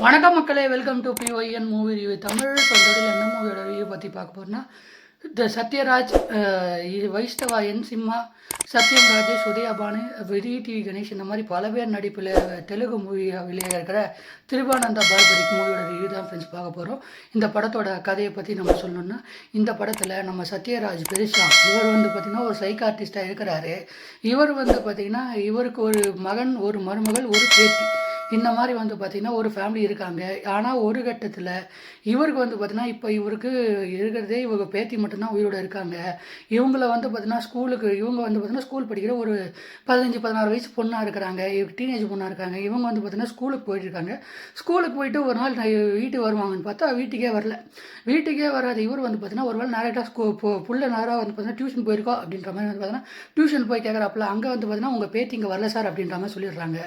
வணக்கம் மக்களே, welcome to PYN movie review Tamil. சொந்தத்தில் என்ன மூவியோட ரிவ்யூ பற்றி பார்க்க போகிறோன்னா, இந்த சத்யராஜ், வைஷ்ணவா, என் சிம்மா, சத்யம் ராஜேஷ், உதயபானு, விஜய் டிவி கணேஷ், இந்த மாதிரி பல பேர் நடிப்பில் தெலுங்கு மூவியில் இருக்கிற திருவானந்தா பார்பரிக் மூவியோட ரிவ்யூ தான் ஃப்ரெண்ட்ஸ் பார்க்க போகிறோம். இந்த படத்தோட கதையை பற்றி நம்ம சொல்லணும்னா, இந்த படத்தில் நம்ம சத்யராஜ் பெருசா இவர் பார்த்திங்கன்னா ஒரு சைக்கார்டிஸ்டாக இருக்கிறாரு. இவர் பார்த்திங்கன்னா இவருக்கு ஒரு மகன், ஒரு மருமகள், ஒரு பேத்தி, இந்த மாதிரி பார்த்திங்கன்னா ஒரு ஃபேமிலி இருக்காங்க. ஆனால் ஒரு கட்டத்தில் இவருக்கு பார்த்திங்கன்னா இப்போ இவருக்கு இருக்கிறதே இவங்க பேத்தி மட்டும்தான் உயிரோடு இருக்காங்க. இவங்கள பார்த்திங்கன்னா ஸ்கூலுக்கு இவங்க பார்த்திங்கன்னா ஸ்கூல் படிக்கிற ஒரு 15-16 வயசு பொண்ணாக இருக்கிறாங்க. டீனேஜ் பொண்ணாக இருக்காங்க. இவங்க பார்த்திங்கன்னா ஸ்கூலுக்கு போயிட்டுருக்காங்க. ஸ்கூலுக்கு போயிட்டு ஒரு நாள் வீட்டுக்கு வருவாங்கன்னு பார்த்தா வீட்டுக்கே வரல. வீட்டுக்கே வராது இவர் பார்த்திங்கன்னா ஒரு வேளை நேரட்டாக புள்ள நேராக பார்த்திங்கன்னா டியூஷன் போயிருக்கோம் அப்படின்ற மாதிரி பார்த்திங்கன்னா டியூஷன் போய் கேட்குறாப்புல. அங்கே பார்த்திங்கன்னா உங்கள் பேத்தி இங்கே வரல சார் அப்படின்ற மாதிரி சொல்லிடுறாங்க.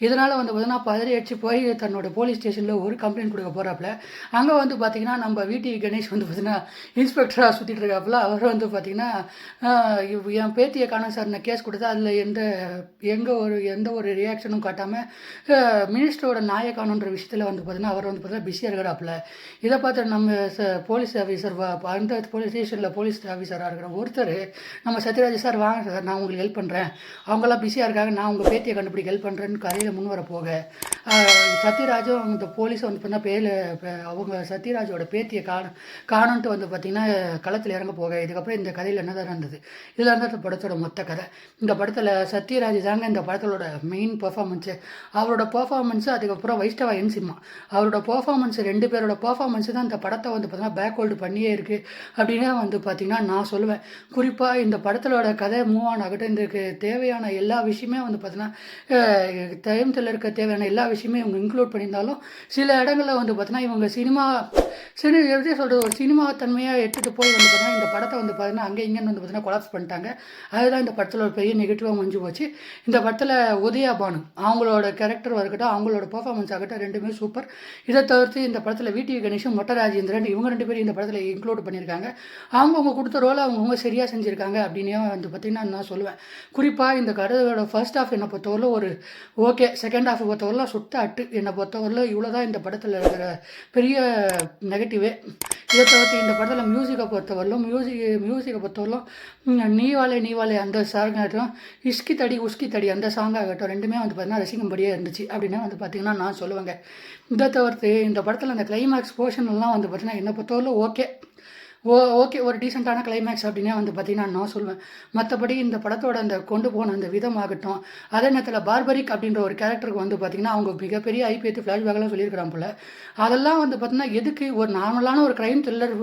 இதனால் பார்த்திங்கன்னா பதறி அடிச்சு போய் தன்னோட போலீஸ் ஸ்டேஷனில் ஒரு கம்ப்ளைண்ட் கொடுக்க போகிறாப்புல. அங்கே பார்த்திங்கன்னா நம்ம விடிவி கணேஷ் பார்த்திங்கன்னா இன்ஸ்பெக்டராக சுற்றிட்டு இருக்காப்புல. அவர் பார்த்திங்கன்னா என் பேத்தியை காணும் சார் நான் கேஸ் கொடுத்தா அதில் எந்த ஒரு ரியாக்ஷனும் காட்டாமல் மினிஸ்டரோட நாயை காணுன்ற விஷயத்தில் பார்த்திங்கன்னா அவர் பார்த்திங்கன்னா பிஸியாக இருக்கிறாப்புல. இதை பார்த்து நம்ம போலீஸ் ஆஃபீஸர் அந்த போலீஸ் ஸ்டேஷனில் போலீஸ் ஆஃபீஸராக இருக்கிற ஒருத்தர் நம்ம சத்யராஜ் சார் வாங்க சார் நான் உங்களுக்கு ஹெல்ப் பண்ணுறேன், அவங்களாம் பிஸியாக இருக்காங்க, நான் உங்கள் பேத்தியை கண்டுபிடிக்க ஹெல்ப் பண்ணுறேன்னு கதையில் முன் வர போக சத்யராஜும் அந்த போலீஸை பார்த்தீங்கன்னா அவங்க சத்யராஜோட பேத்தியை காணுன்ட்டு பார்த்திங்கன்னா களத்தில் இறங்க போக. இதுக்கப்புறம் இந்த கதையில் என்ன தான் இருந்தது, இதில் இருந்தால் இந்த படத்தோட மொத்த கதை. இந்த படத்தில் சத்யராஜ் தாங்க இந்த படத்தோட மெயின் பர்ஃபார்மன்ஸு. அவரோட பர்ஃபார்மன்ஸு, அதுக்கப்புறம் வைஷ்ணவா, என் சிம்மா, அவரோட பர்ஃபார்மன்ஸு, 2 பேரோட பர்ஃபார்மன்ஸு தான் இந்த படத்தை பார்த்திங்கன்னா பேக் ஹோல்டு பண்ணியே இருக்குது அப்படின்னு பார்த்திங்கன்னா நான் சொல்லுவேன். குறிப்பாக இந்த படத்தோட கதை மூவ் ஆன் ஆகட்டும், இதுக்கு தேவையான எல்லா விஷயமே பார்த்திங்கன்னா டைமத்தில் இருக்க தேவையான எல்லா விஷயமே இவங்க இன்க்ளூட் பண்ணியிருந்தாலும் சில இடங்களில் பார்த்தீங்கன்னா இவங்க எப்படி சொல்கிறது, ஒரு சினிமா தன்மையாக எடுத்துகிட்டு போய் பார்த்தீங்கன்னா இந்த படத்தை பார்த்தீங்கன்னா அங்கே இங்கேன்னு பார்த்தீங்கன்னா கொலாப்ஸ் பண்ணிட்டாங்க. அதுதான் இந்த படத்தில் ஒரு பெரிய நெகட்டிவாக முடிஞ்சு போச்சு. இந்த படத்தில் உதயபானு அவங்களோட கேரக்டர் இருக்கட்டும், அவங்களோட பர்ஃபார்மன்ஸ் ஆகட்டும், 2மே சூப்பர். இதை தவிர்த்து இந்த படத்தில் விடிவி கணேஷும் மொட்டை ராஜேந்திரன் இவங்க 2 பேரும் இந்த படத்தில் இன்க்ளூட் பண்ணியிருக்காங்க. அவங்க கொடுத்த ரோலை அவங்கவுங்க சரியாக செஞ்சுருக்காங்க அப்படின்னு பார்த்திங்கன்னா நான் சொல்லுவேன். குறிப்பாக இந்த கதையோட ஃபர்ஸ்ட் ஹாஃப் என்னை பொறுத்தவரையில் ஒரு ஓகே, செகண்ட் ஹாஃப் பொறுத்தவரைலாம் சுத்த அட்டு. என்னை பொறுத்தவரையில் இவ்வளோ தான் இந்த படத்தில் இருக்கிற பெரிய நெகட்டிவே. இதை தவிர்த்து இந்த படத்தில் மியூசிக்கை பொறுத்தவரையிலும் நீவாலே அந்த சாங் ஆகட்டும், உஸ்கி தடி அந்த சாங் ஆகட்டும், 2மே பார்த்தீங்கன்னா ரசிக்கும்படியாக இருந்துச்சு அப்படின்னு பார்த்திங்கன்னா நான் சொல்லுவேங்க. இதை தவிர்த்து இந்த படத்தில் அந்த கிளைமேக்ஸ் போர்ஷன்லாம் பார்த்திங்கன்னா என்னை பொறுத்தவரையில் ஓகே ஒரு டீசெண்டான கிளைமேக்ஸ் அப்படின்னே பார்த்திங்கன்னா நான் சொல்லுவேன். மற்றபடி இந்த படத்தோட அந்த கொண்டு போன அந்த விதமாகட்டும், அதே நேரத்தில் பார்பரிக் அப்படின்ற ஒரு கேரக்டருக்கு பார்த்திங்கன்னா அவங்க மிகப்பெரிய ஐபிஎத்து ஃப்ளாஷ்பேக்கெல்லாம் சொல்லியிருக்கிறாங்க போல். அதெல்லாம் பார்த்திங்கன்னா எதுக்கு ஒரு நார்மலான ஒரு க்ரைம் த்ரில்லர்,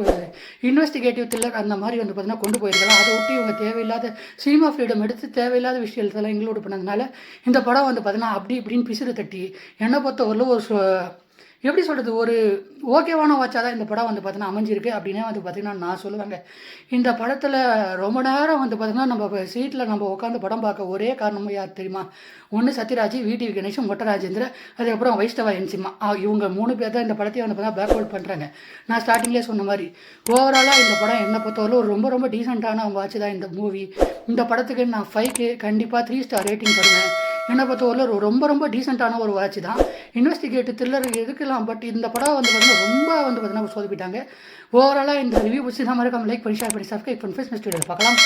இன்வெஸ்டிகேட்டிவ் த்ரில்லர் அந்த மாதிரி பார்த்திங்கன்னா கொண்டு போயிருக்கலாம். அதை விட்டு இவங்க தேவையில்லாத சினிமா ஃப்ரீடம் எடுத்து தேவையில்லாத விஷயத்தெல்லாம் இன்க்ளூட் பண்ணதுனால இந்த படம் பார்த்திங்கன்னா அப்படி இப்படின்னு பிசுறு தட்டி என்னை பொறுத்தவரையில் ஒரு எப்படி சொல்கிறது, ஒரு ஓகேவான வாட்சாக தான் இந்த படம் பார்த்தீங்கன்னா அமைஞ்சிருக்கு அப்படின்னே பார்த்திங்கன்னா நான் சொல்லுவேங்க. இந்த படத்தில் ரொம்ப நேரம் பார்த்திங்கன்னா நம்ம சீட்டில் நம்ம உட்காந்து படம் பார்க்க ஒரே காரணமும் யார் தெரியுமா? ஒன்று சத்யராஜ், விடிவி கணேஷும், மொட்டை ராஜேந்திரன், அதுக்கப்புறம் வைஷ்ணவா, என் சிம்மா, இவங்க 3 பேர் தான் இந்த படத்தையும் பார்த்தா பேக் ஹோல்ட் பண்ணுறாங்க. நான் ஸ்டார்டிங்லேயே சொன்ன மாதிரி ஓவராலாக இந்த படம் என்னை பொறுத்தவரை ஒரு ரொம்ப ரொம்ப டீசெண்டான வாட்ச் தான் இந்த மூவி. இந்த படத்துக்கு நான் 5க்கு கண்டிப்பாக 3 ஸ்டார் ரேட்டிங் தருவேன். என்னை பொறுத்தவரை ரொம்ப ரொம்ப டீசெண்டான ஒரு வாட்ச் தான். இன்வெஸ்டிகேட்டிவ் த்ரில்லர் இருக்கலாம், பட் இந்த படம் பார்த்தீங்கன்னா ரொம்ப பார்த்தீங்கன்னா சொதப்பிட்டாங்க. ஓவராலாக இந்த ரிவ்யூ பிடிச்சி நம்ம லைக் பண்ணி ஷேர் பண்ணி சப்ஸ்கிரைப் பண்ணி ஃபேஸ் நெக்ஸ்ட் வீடியோ பார்க்கலாம்.